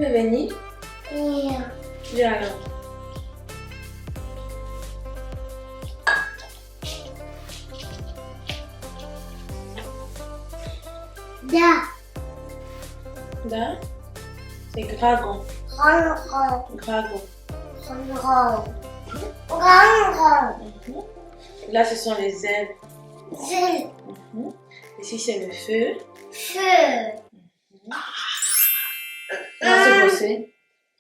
veux venir? Viens alors. Da? C'est dragon. Dragon. Là, ce sont les ailes. Ici, c'est le feu. On va se brosser.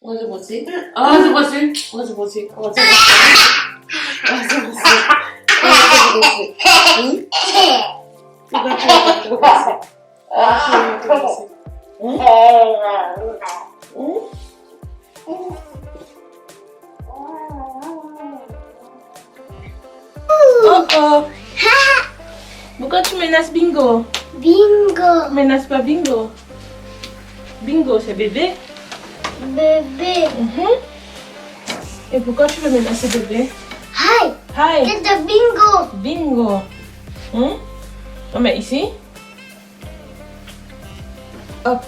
On va se brosser. On va se brosser. On va se brosser. On va se brosser. On va se brosser. On va se brosser. Pourquoi tu vas pas te brosser? Pourquoi tu vas pas te brosser? Oh oh! Pourquoi tu menaces Bingo? Bingo. Menace pas Bingo. Bingo, c'est bébé. Bébé. Et pourquoi tu veux menacer bébé? Hi. Hi. C'est de bingo. Bingo. On met ici. Hop.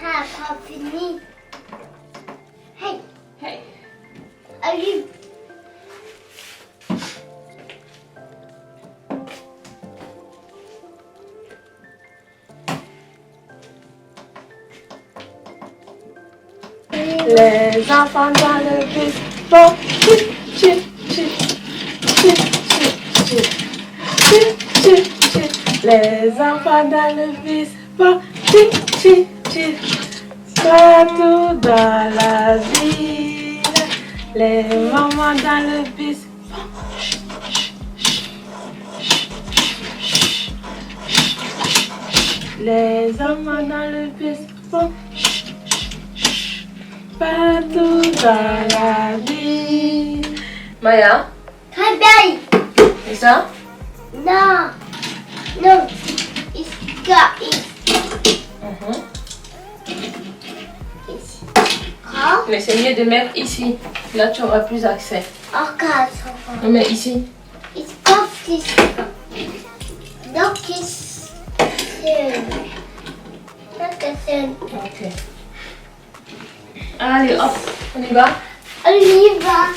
Ah, pas fini. Hey. Hey. Allez. Les enfants dans le bus vont chut, chut, chut, chut, chut, chut, chut, chut. Les enfants dans le bus vont chut, chut, chut. Partout dans la ville, les mamans dans le bus vont chut, chut, chut, chut, chut, chut. Les enfants dans le bus vont chut, chut, partout dans la ville. Maya, Très bien. c'est ça? Non. Non. Ici. Mais c'est mieux de mettre ici. Là, tu auras plus accès. On met ici. Ok. Allez, hop, on y va. On y va.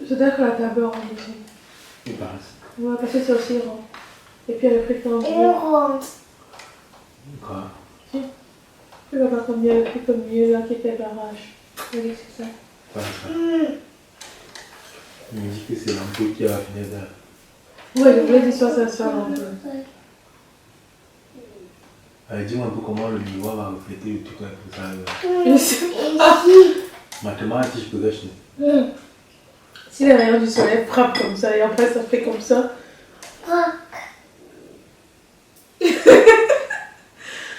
Je dois que la table est ronde aussi. Il passe. Ouais, parce que c'est aussi rond. Et puis elle est pris comme Et ronde. Quoi? Tu vas voir comme il y a le truc au milieu là qui fait barrage. Oui, c'est ça. Pas ça. Il me dit que c'est l'ampoule qui a la fenêtre là. Ouais, je voulais dire soit ça soit l'ampoule. Allez, dis-moi un peu comment le miroir va refléter le truc avec ça. Je sais Mathématiques, je peux gâcher. Si les rayons du soleil frappent comme ça et après ça fait comme ça.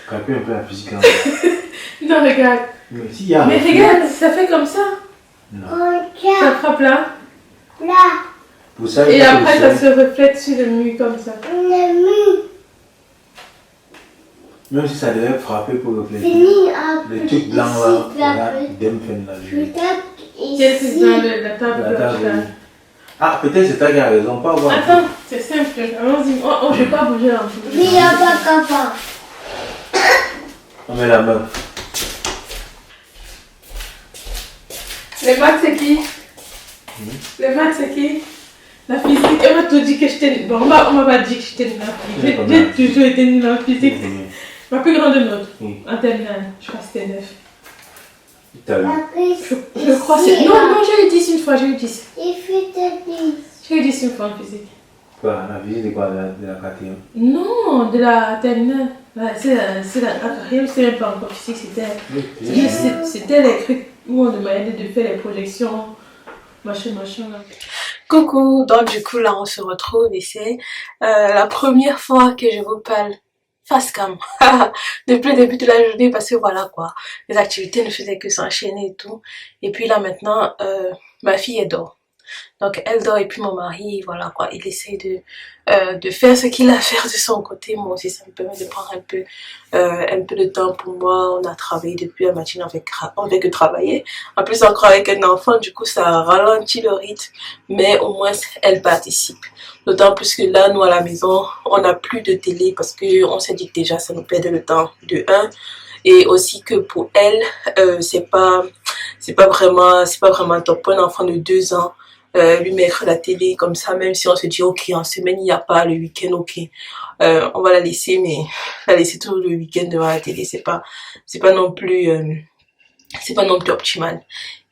Capez un peu la physique là. Non, regarde. Mais s'il y a. Mais regarde, ça fait comme ça. Non. Ça frappe là. Là. Pour ça, Et après ça se reflète sur le mur comme ça. Même si ça devait frapper pour refléter. Fini Le truc blanc là, là, Demfen là. Peut-être Qu'est-ce que ici. c'est dans la table La table, là? Ah, peut-être c'est toi qui as raison, pas voir. Attends, c'est simple. Allons-y. Oh, je vais pas bouger là. Viens papa. On met la main. Les maths, c'est qui? Les maths, c'est qui? La physique, elle m'a tout dit que j'étais... Bon, on m'a pas dit que j'étais nulle en physique. J'ai toujours été nulle en physique. Ma plus grande note, en terminale, je crois que c'était 9. Je crois que c'est... Non, j'ai eu 10 une fois, j'ai eu 10. Il fait de 10. J'ai eu 10 une fois en physique. Quoi, la physique de quoi, de la quatrième? Non, de la terminale. C'est la quatrième, c'est même pas encore physique, c'était les trucs où on demandait de faire les projections, machin là. Coucou, donc du coup là on se retrouve et c'est la première fois que je vous parle face cam depuis le début de la journée parce que voilà quoi, les activités ne faisaient que s'enchaîner et tout. Et puis là maintenant ma fille elle dort. Donc elle dort et puis mon mari, voilà quoi, il essaie de faire ce qu'il a à faire de son côté. Moi aussi ça me permet de prendre un peu de temps pour moi. On a travaillé depuis la matinée, on fait que travailler. En plus encore avec un enfant, du coup ça ralentit le rythme, mais au moins elle participe. D'autant plus que là, nous à la maison, on n'a plus de télé parce que on s'est dit que déjà ça nous perdait le temps de 1. Et aussi que pour elle, c'est pas vraiment top pour un enfant de 2 ans. Lui mettre la télé comme ça, même si on se dit ok en semaine il n'y a pas, le week-end ok, on va la laisser, mais la laisser tout le week-end devant la télé c'est pas non plus optimal.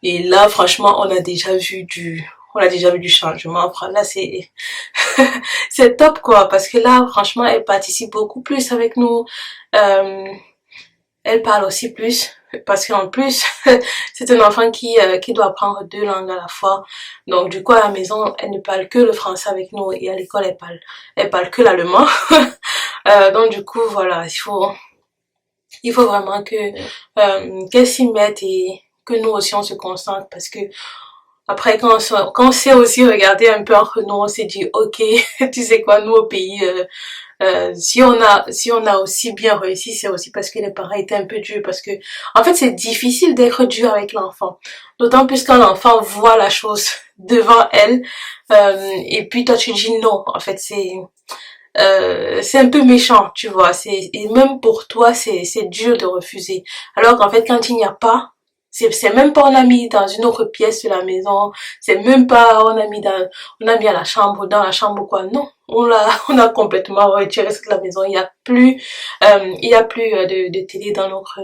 Et là franchement on a déjà vu du changement. Enfin, là c'est c'est top quoi, parce que là franchement elle participe beaucoup plus avec nous, elle parle aussi plus parce qu'en plus c'est un enfant qui doit apprendre 2 langues à la fois. Donc du coup à la maison elle ne parle que le français avec nous et à l'école elle parle que l'allemand. Donc du coup voilà, il faut vraiment que qu'elle s'y mette et que nous aussi on se concentre, parce que après quand on sait aussi regarder un peu entre nous, on s'est dit ok tu sais quoi, nous au pays si on a aussi bien réussi, c'est aussi parce que les parents étaient un peu durs, parce que en fait c'est difficile d'être dur avec l'enfant, d'autant plus quand l'enfant voit la chose devant elle, et puis toi tu dis non. En fait c'est un peu méchant, tu vois, et même pour toi c'est dur de refuser, alors qu'en fait quand il n'y a pas, c'est même pas on a mis dans une autre pièce de la maison, c'est même pas on a mis à la chambre, dans la chambre ou quoi, non, on a complètement retiré ça de la maison. Il y a plus de télé dans notre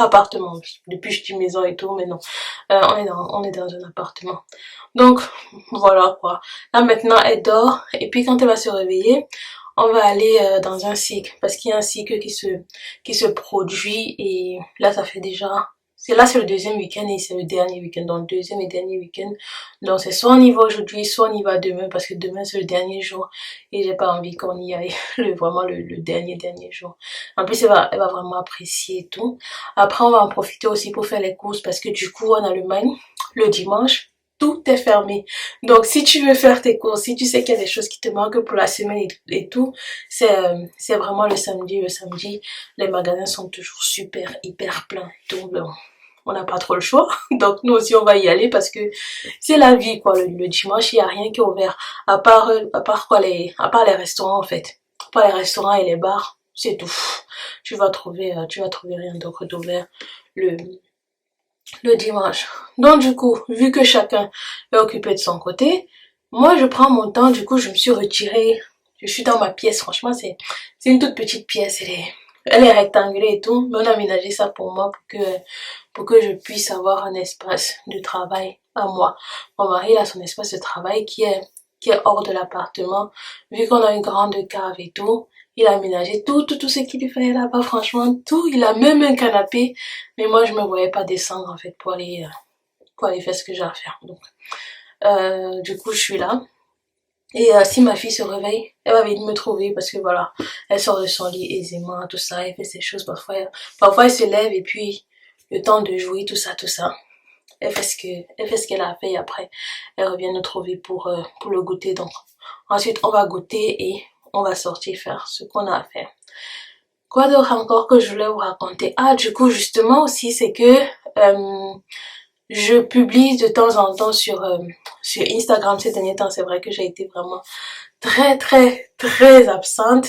appartement. Depuis je dis maison et tout, mais non, on est dans un appartement. Donc voilà quoi, là maintenant elle dort et puis quand elle va se réveiller, on va aller dans un cycle, parce qu'il y a un cycle qui se produit. Et là ça fait déjà, c'est le deuxième week-end et c'est le dernier week-end, donc deuxième et dernier week-end. Donc c'est soit on y va aujourd'hui, soit on y va demain, parce que demain c'est le dernier jour et j'ai pas envie qu'on y aille vraiment le dernier jour. En plus elle va vraiment apprécier et tout. Après on va en profiter aussi pour faire les courses, parce que du coup on a le Magne le dimanche. Tout est fermé. Donc si tu veux faire tes courses, si tu sais qu'il y a des choses qui te manquent pour la semaine et tout, c'est vraiment le samedi. Le samedi, les magasins sont toujours hyper pleins. Donc on n'a pas trop le choix. Donc nous aussi on va y aller, parce que c'est la vie quoi. Le dimanche, il n'y a rien qui est ouvert. À part les restaurants en fait. À part les restaurants et les bars, c'est tout. Tu vas trouver rien d'autre d'ouvert le dimanche. Donc du coup, vu que chacun est occupé de son côté, moi je prends mon temps. Du coup je me suis retirée, je suis dans ma pièce. Franchement c'est une toute petite pièce, elle est rectangulaire et tout, mais on a aménagé ça pour moi, pour que je puisse avoir un espace de travail à moi. Mon mari il a son espace de travail qui est hors de l'appartement. Vu qu'on a une grande cave et tout, il a aménagé tout ce qu'il lui fallait là-bas, franchement tout. Il a même un canapé, mais moi je me voyais pas descendre en fait pour aller faire ce que j'ai à faire. Donc du coup je suis là. Et si ma fille se réveille, elle va venir me trouver, parce que voilà, elle sort de son lit aisément, tout ça, elle fait ses choses. Parfois elle se lève et puis le temps de jouer, tout ça, elle fait ce qu'elle a fait, et après elle revient nous trouver pour le goûter. Donc ensuite on va goûter et on va sortir faire ce qu'on a à faire. Quoi d'autre encore que je voulais vous raconter? Ah, du coup justement aussi c'est que je publie de temps en temps sur sur Instagram ces derniers temps. C'est vrai que j'ai été vraiment très absente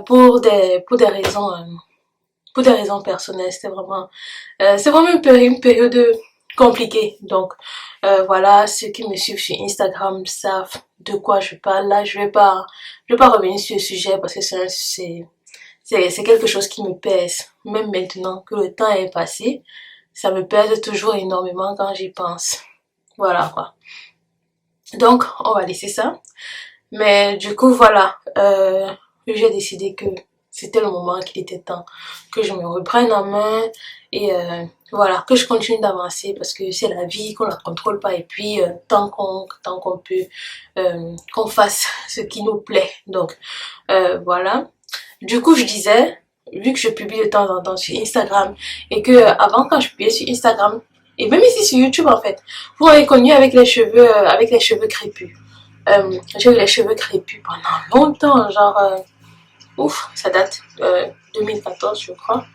pour des raisons personnelles. C'est vraiment une période compliquée. Donc voilà, ceux qui me suivent sur Instagram savent de quoi je parle. Là, je vais pas revenir sur le sujet parce que c'est quelque chose qui me pèse. Même maintenant que le temps est passé, ça me pèse toujours énormément quand j'y pense. Voilà quoi. Donc, on va laisser ça. Mais du coup, voilà, j'ai décidé que c'était le moment, qu'il était temps que je me reprenne en main et voilà, que je continue d'avancer parce que c'est la vie, qu'on la contrôle pas et puis tant qu'on peut, qu'on fasse ce qui nous plaît. Donc, voilà. Du coup, je disais, vu que je publie de temps en temps sur Instagram et que avant quand je publiais sur Instagram et même ici sur YouTube en fait, vous m'avez connu avec les cheveux crépus. J'ai eu les cheveux crépus pendant longtemps, genre ouf, ça date 2014 je crois.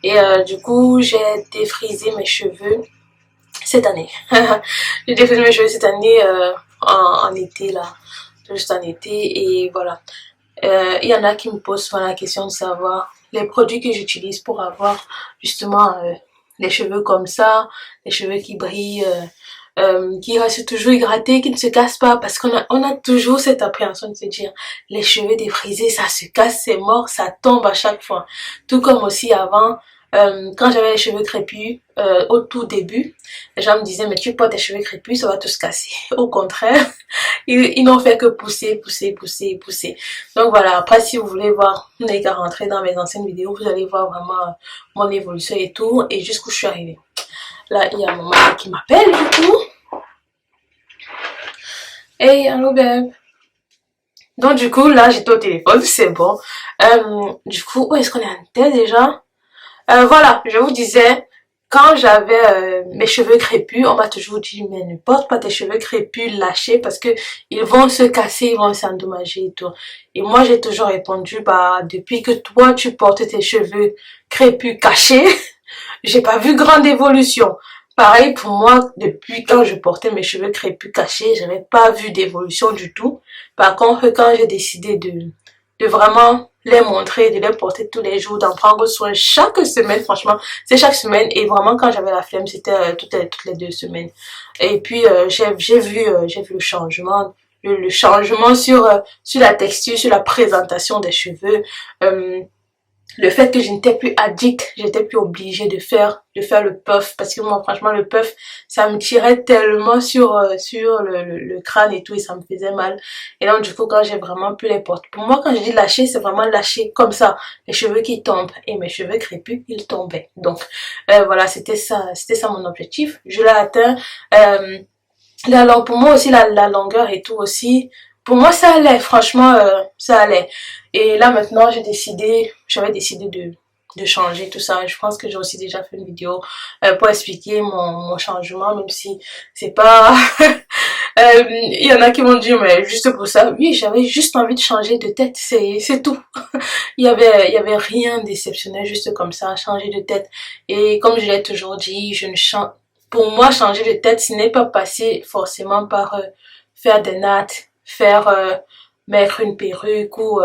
Et du coup, j'ai défrisé mes cheveux cette année. J'ai défrisé mes cheveux cette année en été là, juste en été et voilà. Il y en a qui me posent souvent la question de savoir les produits que j'utilise pour avoir justement les cheveux comme ça, les cheveux qui brillent, qui restent toujours hydratés, qui ne se cassent pas, parce on a toujours cette appréhension de se dire les cheveux défrisés, ça se casse, c'est mort, ça tombe à chaque fois. Tout comme aussi avant, quand j'avais les cheveux crépus, au tout début, les gens me disaient mais tu portes tes cheveux crépus, ça va tous casser. Au contraire, ils n'ont fait que pousser. Donc voilà, après si vous voulez voir, vous n'avez qu'à rentrer dans mes anciennes vidéos, vous allez voir vraiment mon évolution et tout, et jusqu'où je suis arrivée. Là, il y a mon mari qui m'appelle du coup. Hey, allô babe. Donc du coup, là, j'étais au téléphone, c'est bon. Du coup, où est-ce qu'on était déjà? Voilà, je vous disais, quand j'avais mes cheveux crépus, on m'a toujours dit, mais ne porte pas tes cheveux crépus lâchés parce que ils vont se casser, ils vont s'endommager et tout. Et moi, j'ai toujours répondu, bah, depuis que toi, tu portes tes cheveux crépus cachés, j'ai pas vu grande évolution. Pareil pour moi, depuis quand je portais mes cheveux crépus cachés, j'avais pas vu d'évolution du tout. Par contre, quand j'ai décidé de vraiment les montrer, de les porter tous les jours, d'en prendre soin chaque semaine, franchement, c'est chaque semaine. Et vraiment, quand j'avais la flemme, c'était toutes les 2 semaines. Et puis, j'ai vu le changement. Le changement sur la texture, sur la présentation des cheveux. Le fait que je n'étais plus addict, j'étais plus obligée de faire le puff parce que moi franchement le puff ça me tirait tellement sur le crâne et tout et ça me faisait mal. Et donc du coup quand j'ai vraiment pu les porter, pour moi quand je dis lâcher c'est vraiment lâcher comme ça, les cheveux qui tombent et mes cheveux crépus ils tombaient. Donc voilà, c'était ça mon objectif, je l'ai atteint. Pour moi aussi la longueur et tout aussi, pour moi ça allait, franchement ça allait. Et là maintenant j'avais décidé de changer tout ça. Je pense que j'ai aussi déjà fait une vidéo pour expliquer mon changement, même si c'est pas il y en a qui m'ont dit mais juste pour ça, oui j'avais juste envie de changer de tête, c'est tout. Il y avait rien d'exceptionnel, juste comme ça, changer de tête. Et comme je l'ai toujours dit, je ne change. Pour moi, changer de tête, ce n'est pas passer forcément par faire des nattes, mettre une perruque ou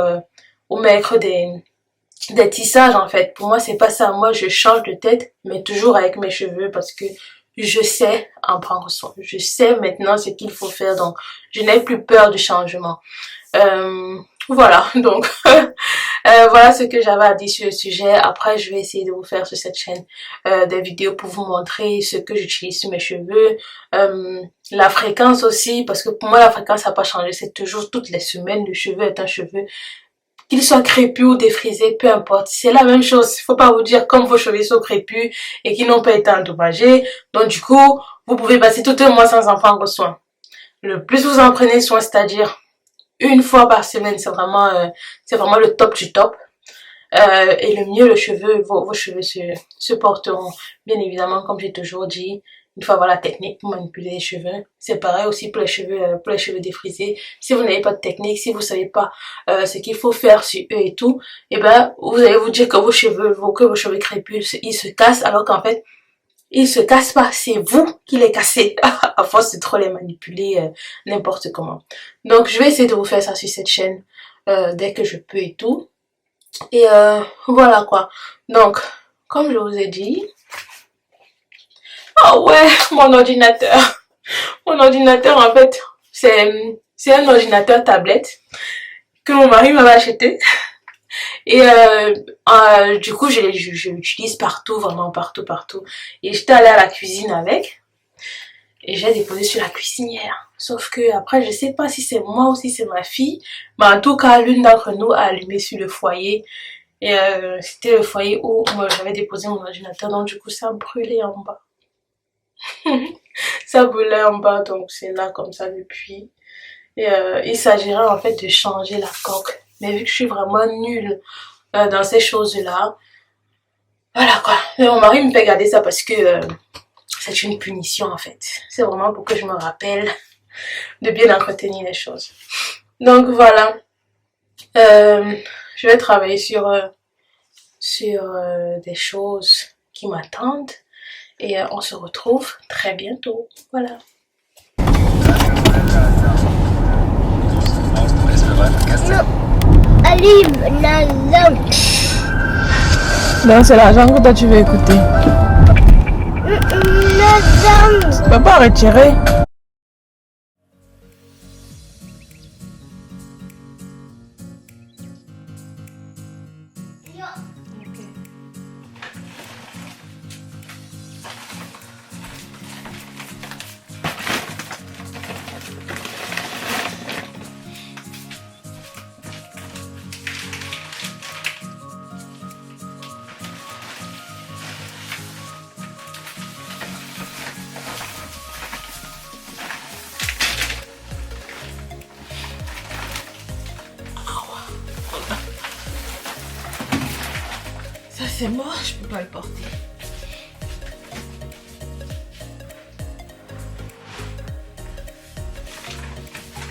mettre des tissages en fait. Pour moi, c'est pas ça. Moi, je change de tête, mais toujours avec mes cheveux parce que je sais en prendre soin. Je sais maintenant ce qu'il faut faire, donc je n'ai plus peur du changement. Voilà, donc voilà ce que j'avais à dire sur le sujet. Après, je vais essayer de vous faire sur cette chaîne des vidéos pour vous montrer ce que j'utilise sur mes cheveux. La fréquence aussi, parce que pour moi, la fréquence n'a pas changé. C'est toujours toutes les semaines. Le cheveu est un cheveu, qu'il soit crépus ou défrisé, peu importe. C'est la même chose. Il faut pas vous dire comme vos cheveux sont crépus et qu'ils n'ont pas été endommagés. Donc du coup, vous pouvez passer tout un mois sans en prendre soin. Le plus vous en prenez soin, c'est-à-dire une fois par semaine, c'est vraiment le top du top. Et le mieux, vos cheveux se porteront. Bien évidemment, comme j'ai toujours dit, il faut avoir la technique pour manipuler les cheveux. C'est pareil aussi pour les cheveux défrisés. Si vous n'avez pas de technique, si vous savez pas ce qu'il faut faire sur eux et tout, et ben vous allez vous dire que vos cheveux crépus, ils se cassent, alors qu'en fait, Ils se cassent pas, c'est vous qui les cassez à force de trop les manipuler n'importe comment. Donc je vais essayer de vous faire ça sur cette chaîne dès que je peux et tout. Et voilà quoi. Donc comme je vous ai dit, oh ouais, mon ordinateur. Mon ordinateur en fait c'est un ordinateur tablette que mon mari m'avait acheté. Et du coup, je l'utilise partout, vraiment partout. Et j'étais allée à la cuisine avec. Et j'ai déposé sur la cuisinière. Sauf que après, je sais pas si c'est moi ou si c'est ma fille. Mais en tout cas, l'une d'entre nous a allumé sur le foyer. Et c'était le foyer où moi j'avais déposé mon ordinateur. Donc du coup, ça a brûlé en bas. Ça brûlait en bas, donc c'est là comme ça depuis. Et il s'agirait en fait de changer la coque. Mais vu que je suis vraiment nulle dans ces choses-là, voilà quoi. Mais mon mari me fait garder ça parce que c'est une punition en fait. C'est vraiment pour que je me rappelle de bien entretenir les choses. Donc voilà. Je vais travailler sur des choses qui m'attendent. Et on se retrouve très bientôt. Voilà. Donc c'est l'argent que toi tu veux écouter. Tu peux pas retirer. Ça c'est mort, je peux pas le porter.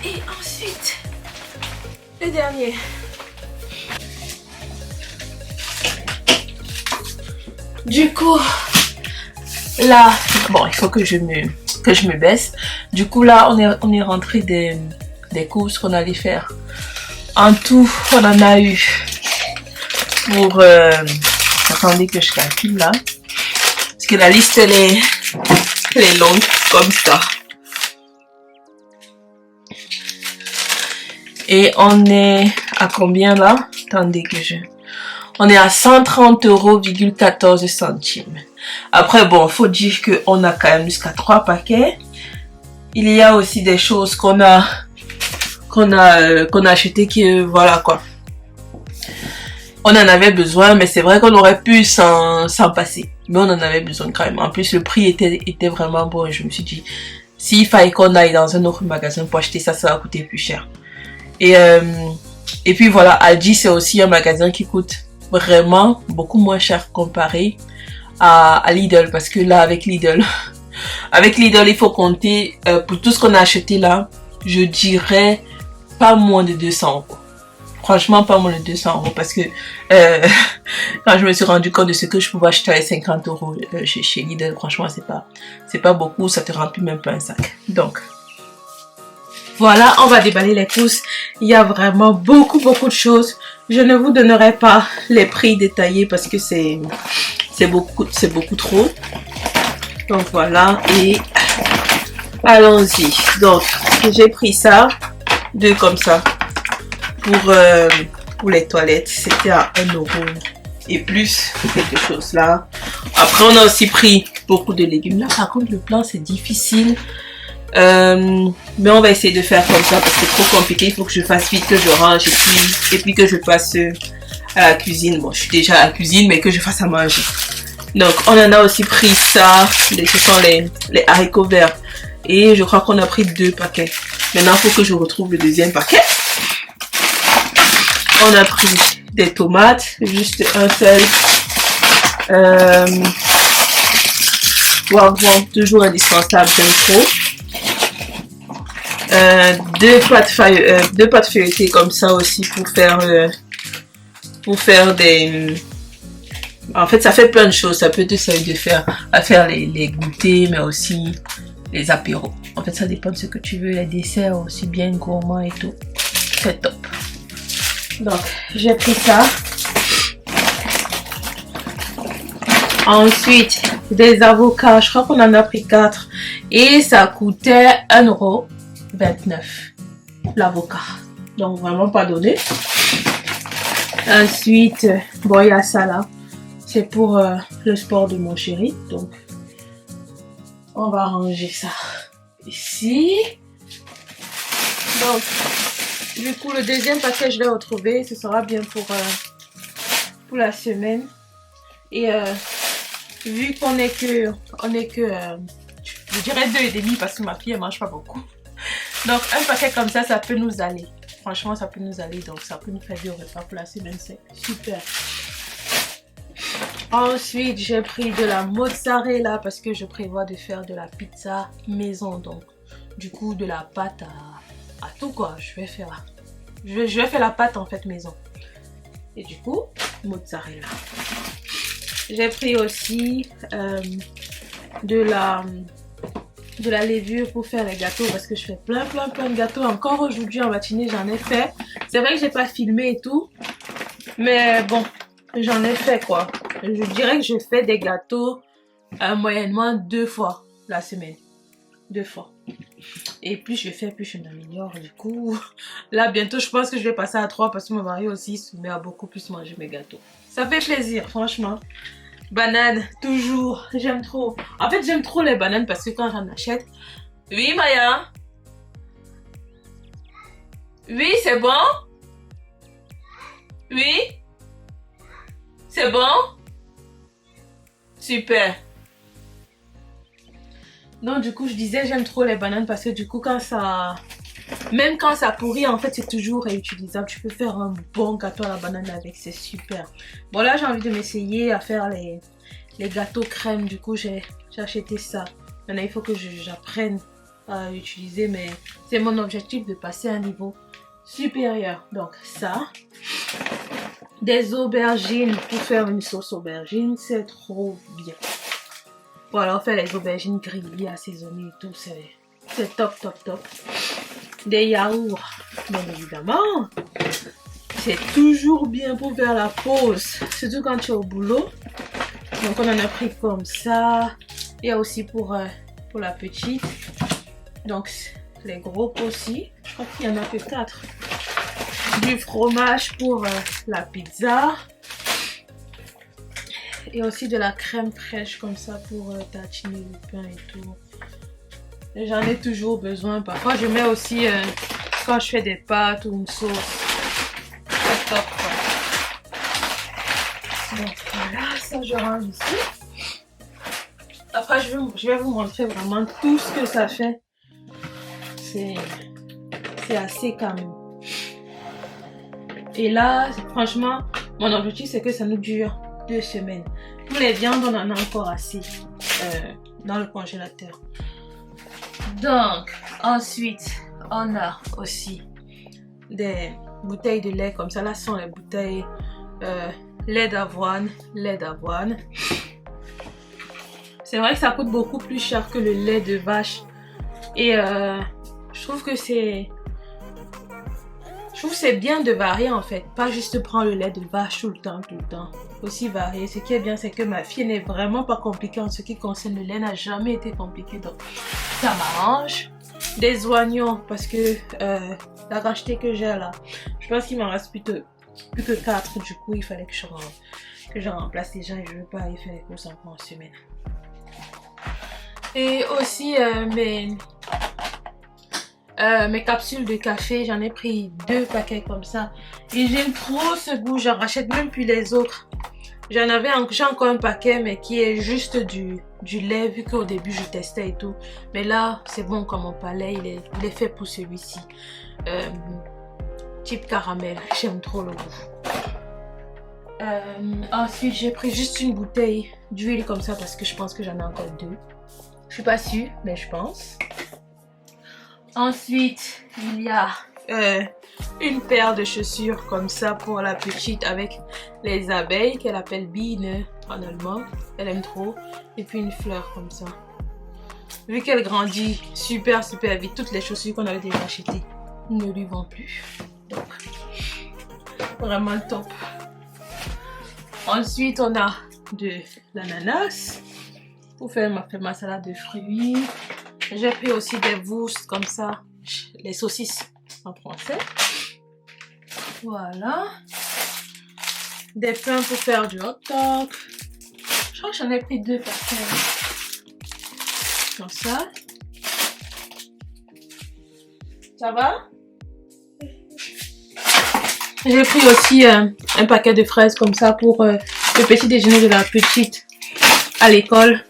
Et ensuite, le dernier. Du coup, là, bon, il faut que je me baisse. Du coup, là, on est rentré des courses qu'on allait faire. En tout, on en a eu pour... attendez que je calcule là. Parce que la liste, elle est longue, comme ça. Et on est à combien là? Attendez que on est à 130,14 €. Après, bon, faut dire qu'on a quand même jusqu'à 3 paquets. Il y a aussi des choses qu'on a acheté que, voilà quoi. On en avait besoin, mais c'est vrai qu'on aurait pu s'en passer. Mais on en avait besoin quand même. En plus, le prix était vraiment bon et je me suis dit, s'il fallait qu'on aille dans un autre magasin pour acheter ça, ça va coûter plus cher. Et puis voilà, Aldi, c'est aussi un magasin qui coûte vraiment beaucoup moins cher comparé à Lidl. Parce que là, avec Lidl, il faut compter, pour tout ce qu'on a acheté là, je dirais pas moins de 200 €. Franchement, pas moins de 200 € parce que quand je me suis rendu compte de ce que je pouvais acheter avec 50 € chez Lidl, franchement, c'est pas beaucoup, ça te remplit même pas un sac. Donc, voilà, on va déballer les courses. Il y a vraiment beaucoup de choses. Je ne vous donnerai pas les prix détaillés parce que c'est beaucoup trop. Donc voilà, et allons-y. Donc, j'ai pris ça, 2 comme ça. Pour les toilettes, c'était à 1 € et plus, quelque chose là. Après, on a aussi pris beaucoup de légumes. Là, par contre, le plan, c'est difficile. Mais on va essayer de faire comme ça parce que c'est trop compliqué. Il faut que je fasse vite, que je range et puis que je passe à la cuisine. Bon, je suis déjà à la cuisine, mais que je fasse à manger. Donc, on en a aussi pris ça. Ce sont les haricots verts. Et je crois qu'on a pris 2 paquets. Maintenant, il faut que je retrouve le deuxième paquet. On a pris des tomates, juste un seul. Poivron, toujours indispensable, j'aime trop. 2 pâtes feuilletées comme ça aussi pour faire des En fait, ça fait plein de choses. Ça peut te servir à faire les goûters, mais aussi les apéros. En fait, ça dépend de ce que tu veux. Les desserts aussi bien gourmands et tout. C'est top. Donc, j'ai pris ça. Ensuite, des avocats. Je crois qu'on en a pris 4. Et ça coûtait 1,29 € l'avocat. Donc, vraiment pas donné. Ensuite, bon, il y a ça là. C'est pour le sport de mon chéri. Donc, on va ranger ça ici. Donc, du coup, le deuxième paquet, je l'ai retrouvé. Ce sera bien pour la semaine. Et vu qu'on est que, je dirais 2,5 parce que ma fille, elle mange pas beaucoup. Donc, un paquet comme ça, ça peut nous aller. Franchement, ça peut nous aller. Donc, ça peut nous faire du repas pour la semaine. C'est super. Ensuite, j'ai pris de la mozzarella parce que je prévois de faire de la pizza maison. Donc, du coup, de la pâte à tout quoi. Je vais faire la pâte en fait maison. Et du coup, mozzarella. J'ai pris aussi de la levure pour faire les gâteaux parce que je fais plein de gâteaux. Encore aujourd'hui en matinée, j'en ai fait. C'est vrai que j'ai pas filmé et tout. Mais bon, j'en ai fait quoi. Je dirais que je fais des gâteaux moyennement 2 fois la semaine. 2 fois. Et plus je fais, plus je m'améliore. Du coup, là bientôt je pense que je vais passer à 3 parce que mon mari aussi se met à beaucoup plus manger mes gâteaux. Ça fait plaisir, franchement. Banane, toujours. J'aime trop. En fait, j'aime trop les bananes parce que quand j'en achète... Oui, Maya? Oui, c'est bon? Oui? C'est bon? Super. Donc du coup je disais j'aime trop les bananes parce que du coup quand ça... Même quand ça pourrit en fait c'est toujours réutilisable. Tu peux faire un bon gâteau à la banane avec, c'est super. Bon là j'ai envie de m'essayer à faire les gâteaux crème. Du coup j'ai acheté ça. Maintenant il faut que j'apprenne à utiliser, mais c'est mon objectif de passer à un niveau supérieur. Donc ça. Des aubergines pour faire une sauce aubergine, c'est trop bien. Voilà, on fait les aubergines grillées, assaisonnées et tout, c'est top. Des yaourts, bien évidemment. C'est toujours bien pour faire la pause, surtout quand tu es au boulot. Donc on en a pris comme ça. Il y a aussi pour la petite. Donc les gros pots aussi. Je crois qu'il y en a que 4. Du fromage pour la pizza. Et aussi de la crème fraîche comme ça pour tartiner le pain et tout. J'en ai toujours besoin. Parfois je mets aussi quand je fais des pâtes ou une sauce. C'est top quoi. Donc voilà, ça je range ici. Après je vais vous montrer vraiment tout ce que ça fait. C'est assez quand même. Et là, franchement, mon objectif c'est que ça nous dure 2 semaines. Pour les viandes, on en a encore assez dans le congélateur. Donc, ensuite, on a aussi des bouteilles de lait comme ça. Là, ce sont les bouteilles lait d'avoine. C'est vrai que ça coûte beaucoup plus cher que le lait de vache. Et je trouve que c'est bien de varier en fait. Pas juste prendre le lait de vache tout le temps. Aussi varier. Ce qui est bien, c'est que ma fille n'est vraiment pas compliquée en ce qui concerne le lait. N'a jamais été compliqué. Donc ça m'arrange. Des oignons parce que la quantité que j'ai là, je pense qu'il m'en reste plus que 4. Du coup, il fallait que je remplace les gens et je ne veux pas aller faire les courses encore en semaine. Et aussi mes capsules de café, j'en ai pris 2 paquets comme ça. Et j'aime trop ce goût, j'en rachète même plus les autres. J'ai encore un paquet mais qui est juste du lait vu qu'au début je testais et tout. Mais là c'est bon comme mon palais, il est fait pour celui-ci. Type caramel, j'aime trop le goût. Ensuite j'ai pris juste une bouteille d'huile comme ça parce que je pense que j'en ai encore 2. Je suis pas sûre mais je pense. Ensuite il y a une paire de chaussures comme ça pour la petite avec les abeilles qu'elle appelle Bean. en allemand. Elle aime trop. Et puis une fleur comme ça. Vu qu'elle grandit super vite, toutes les chaussures qu'on avait déjà achetées ne lui vont plus. Donc, vraiment top. Ensuite, on a de l'ananas pour faire ma salade de fruits. J'ai pris aussi des wursts comme ça, les saucisses en français. Voilà. Des pains pour faire du hot dog. Je crois que j'en ai pris 2 paquets. Comme ça. Ça va? J'ai pris aussi un paquet de fraises comme ça pour le petit déjeuner de la petite à l'école.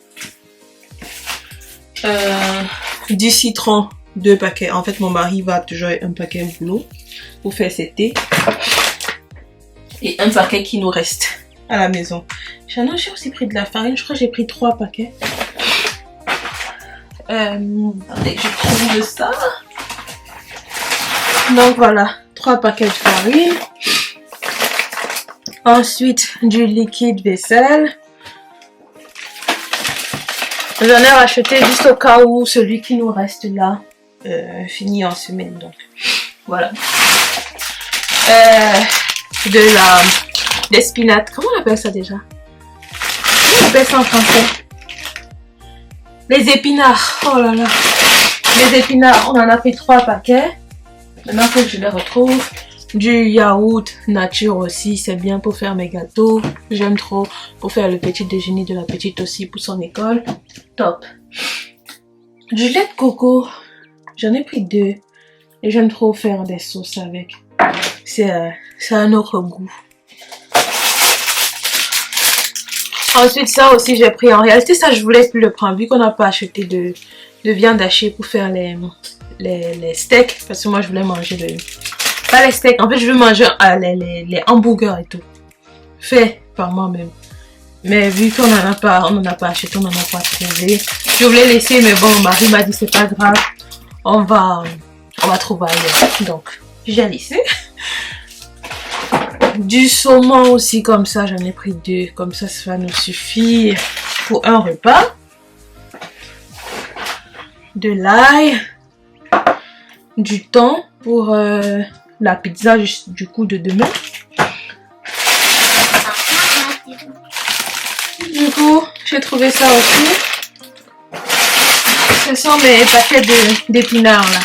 Du citron, 2 paquets. En fait, mon mari va toujours un paquet au boulot pour faire ses thés. Et un paquet qui nous reste à la maison. J'ai aussi pris de la farine. Je crois que j'ai pris 3 paquets. Attendez que je trouve ça. Donc voilà, 3 paquets de farine. Ensuite, du liquide vaisselle. J'en ai racheté juste au cas où celui qui nous reste là finit en semaine. Donc voilà. Des spinates. Comment on appelle ça déjà? Comment on appelle ça en français? Les épinards. Oh là là. Les épinards, on en a pris 3 paquets. Maintenant, il faut que je les retrouve. Du yaourt nature aussi, c'est bien pour faire mes gâteaux. J'aime trop pour faire le petit déjeuner de la petite aussi pour son école. Top. Du lait de coco, j'en ai pris 2. Et j'aime trop faire des sauces avec. C'est un autre goût. Ensuite, ça aussi, j'ai pris. En réalité, ça, je voulais plus le prendre vu qu'on n'a pas acheté de viande hachée pour faire les steaks. Parce que moi, je voulais manger pas les steaks. En fait, je veux manger les hamburgers et tout. Fait par moi-même. Mais vu qu'on n'en a pas acheté, on n'en a pas trouvé. Je voulais laisser, mais bon, mon mari m'a dit c'est pas grave. On va trouver ailleurs. Donc, j'ai laissé. Du saumon aussi comme ça, j'en ai pris 2. Comme ça va nous suffire pour un repas. De l'ail. Du thon pour la pizza du coup de demain. Du coup, j'ai trouvé ça aussi. Ce sont mes paquets d'épinards là.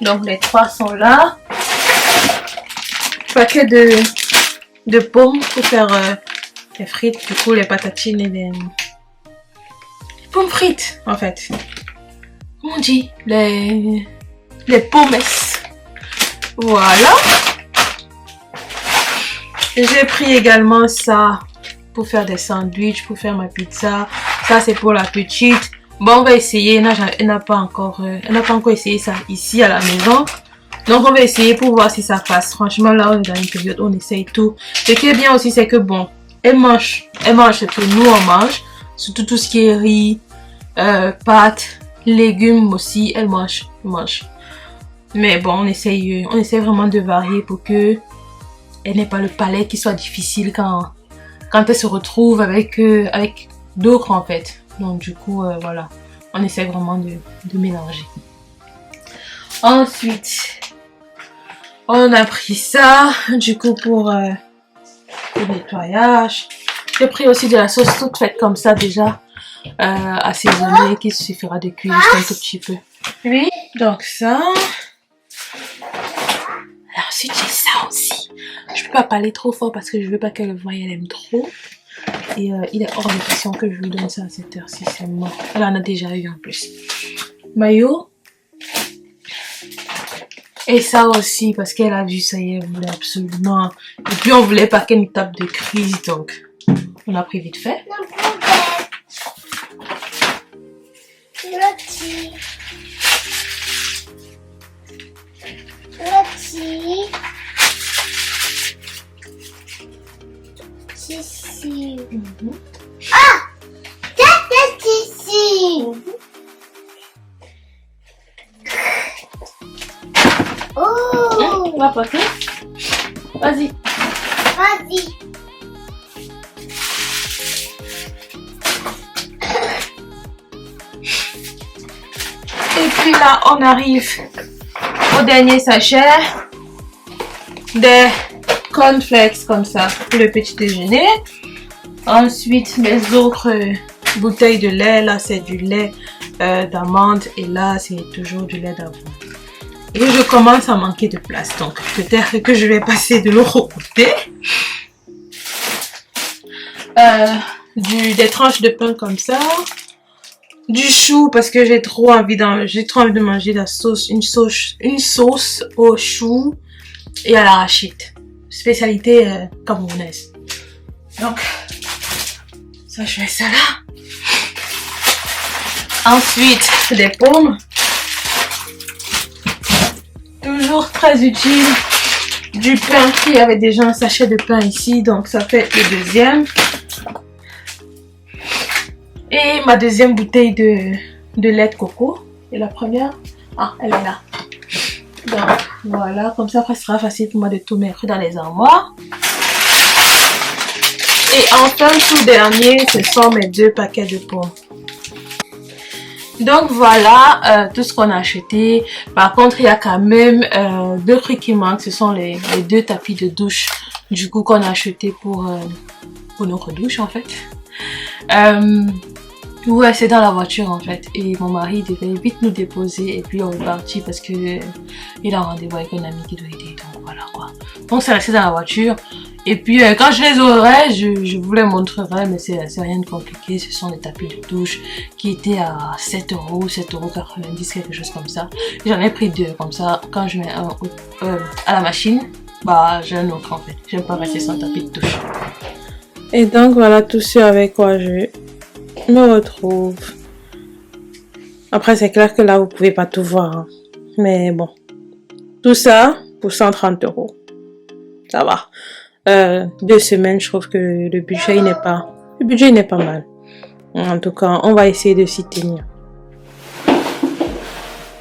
Donc les 3 sont là. Paquet de pommes pour faire les frites, du coup les patatines et les pommes frites en fait. Comment on dit? Les pommes. Voilà. J'ai pris également ça pour faire des sandwichs, pour faire ma pizza. Ça c'est pour la petite. Bon, on va essayer. Elle n'a pas encore essayé ça ici à la maison. Donc on va essayer pour voir si ça passe. Franchement là on est dans une période où on essaye tout. Ce qui est bien aussi c'est que bon, elle mange ce que nous on mange. Surtout tout ce qui est riz, pâtes, légumes aussi, elle mange. Mais bon, on essaye vraiment de varier pour que elle n'ait pas le palais qui soit difficile quand elle se retrouve avec d'autres en fait. Donc du coup voilà, on essaie vraiment de mélanger. Ensuite, on a pris ça du coup pour le nettoyage. J'ai pris aussi de la sauce toute faite comme ça déjà, assaisonnée, qui suffira de cuire juste un tout petit peu. Oui, donc ça. Alors ensuite j'ai ça aussi. Je peux pas parler trop fort parce que je veux pas qu'elle le voie, elle aime trop. Et il est hors de question que je lui donne ça à cette heure-ci, c'est mort. Elle en a déjà eu en plus. Maillot. Et ça aussi parce qu'elle a vu ça et elle voulait absolument. Et puis on voulait pas qu'elle nous tape de crise, donc on a pris vite fait. Ici. Ah! C'est ici. Oh! On va passer. Vas-y. Vas-y. puis là, on arrive au dernier sachet des cornflakes comme ça pour le petit déjeuner. Ensuite, mes autres bouteilles de lait, là c'est du lait d'amande et là c'est toujours du lait d'avoine. Et je commence à manquer de place, donc peut-être que je vais passer de l'autre côté. Des tranches de pain comme ça. Du chou parce que j'ai trop envie de manger la sauce, une sauce au chou et à l'arachide. Spécialité camerounaise. Donc, ça je mets ça là. Ensuite, des pommes. Toujours très utile. Du pain. Il y avait déjà un sachet de pain ici, donc ça fait le deuxième. Et ma deuxième bouteille de lait de coco. Et la première, ah, elle est là. Donc voilà, comme ça, après, ce sera facile pour moi de tout mettre dans les armoires. Et enfin, tout dernier, ce sont mes 2 paquets de pommes. Donc voilà tout ce qu'on a acheté. Par contre, il y a quand même 2 trucs qui manquent. Ce sont les 2 tapis de douche du coup qu'on a acheté pour notre douche en fait. Ouais, c'est dans la voiture en fait. Et mon mari devait vite nous déposer et puis on est parti parce que il a un rendez-vous avec un ami qui doit aider. Donc voilà quoi. Donc c'est resté dans la voiture. Et puis quand je les aurai, je vous les montrerai, mais c'est rien de compliqué. Ce sont des tapis de douche qui étaient à 7 €, 7,90 €, quelque chose comme ça. J'en ai pris 2 comme ça. Quand je mets un à la machine, bah j'ai un autre en fait. J'aime pas rester sans tapis de douche. Et donc voilà tout ce avec quoi je me retrouve. Après c'est clair que là vous pouvez pas tout voir, hein. Mais bon, tout ça pour 130 €. Ça va. 2 semaines, je trouve que le budget n'est pas mal. En tout cas, on va essayer de s'y tenir.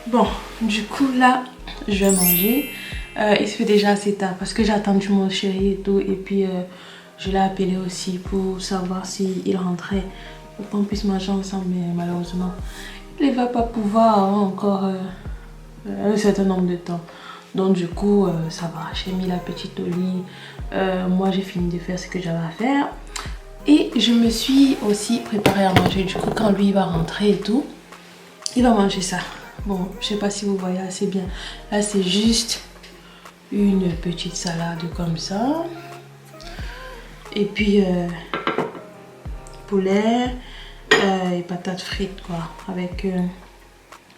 Bon, du coup là, je vais manger. Il se fait déjà assez tard parce que j'ai attendu mon chéri et tout. Et puis, je l'ai appelé aussi pour savoir s'il rentrait pour qu'on puisse manger ensemble. Mais malheureusement, il ne va pas pouvoir encore un certain nombre de temps. Donc du coup, ça va. J'ai mis la petite au lit. Moi, j'ai fini de faire ce que j'avais à faire. Et je me suis aussi préparée à manger. Du coup, quand lui il va rentrer et tout, il va manger ça. Bon, je sais pas si vous voyez assez bien. Là, c'est juste une petite salade comme ça. Et puis, poulet et patates frites, quoi.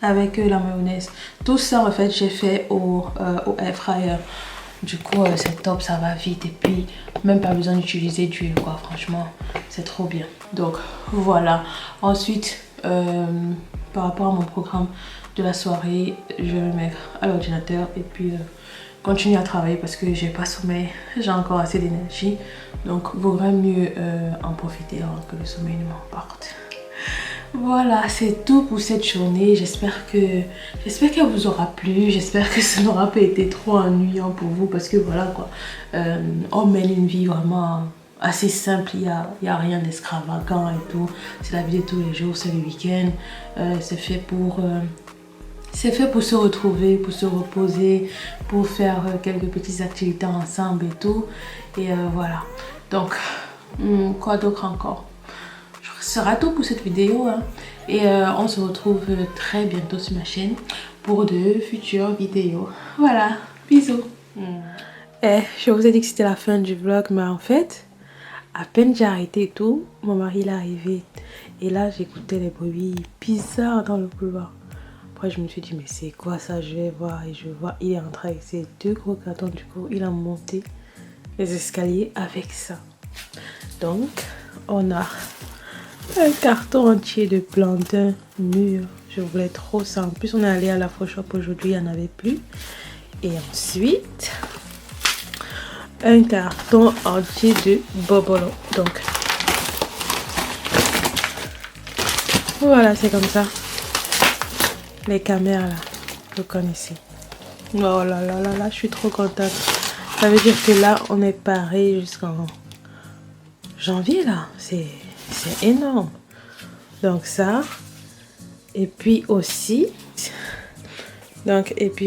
Avec la mayonnaise. Tout ça en fait j'ai fait au air fryer. Du coup c'est top, ça va vite et puis même pas besoin d'utiliser d'huile quoi, franchement c'est trop bien. Donc voilà. Ensuite par rapport à mon programme de la soirée, je vais me mettre à l'ordinateur et puis continuer à travailler parce que j'ai pas sommeil, j'ai encore assez d'énergie, donc vaudrait mieux en profiter avant que le sommeil ne m'emporte. Voilà, c'est tout pour cette journée. J'espère qu'elle vous aura plu. J'espère que ça n'aura pas été trop ennuyant pour vous parce que voilà quoi. On mène une vie vraiment assez simple. Il y a rien d'extravagant et tout. C'est la vie de tous les jours, c'est le week-end. C'est fait pour se retrouver, pour se reposer, pour faire quelques petites activités ensemble et tout. Et voilà. Donc, quoi d'autre encore? Ce sera tout pour cette vidéo hein. Et on se retrouve très bientôt sur ma chaîne pour de futures vidéos. Voilà, bisous. Je vous ai dit que c'était la fin du vlog, mais en fait, à peine j'ai arrêté et tout, mon mari il est arrivé. Et là, j'écoutais les bruits bizarres dans le couloir. Après, je me suis dit, mais c'est quoi ça? Je vais voir et je vois, il est entré avec ses 2 gros cartons. Du coup, il a monté les escaliers avec ça. Donc, on a un carton entier de plantain mûr. Je voulais trop ça. En plus, on est allé à la Faux Shop aujourd'hui, il n'y en avait plus. Et ensuite, un carton entier de bobolo. Donc, voilà, c'est comme ça. Les caméras là, vous connaissez. Oh là là là là, je suis trop contente. Ça veut dire que là, on est paré jusqu'en janvier là. C'est énorme. Donc ça. Et puis aussi, Donc, et puis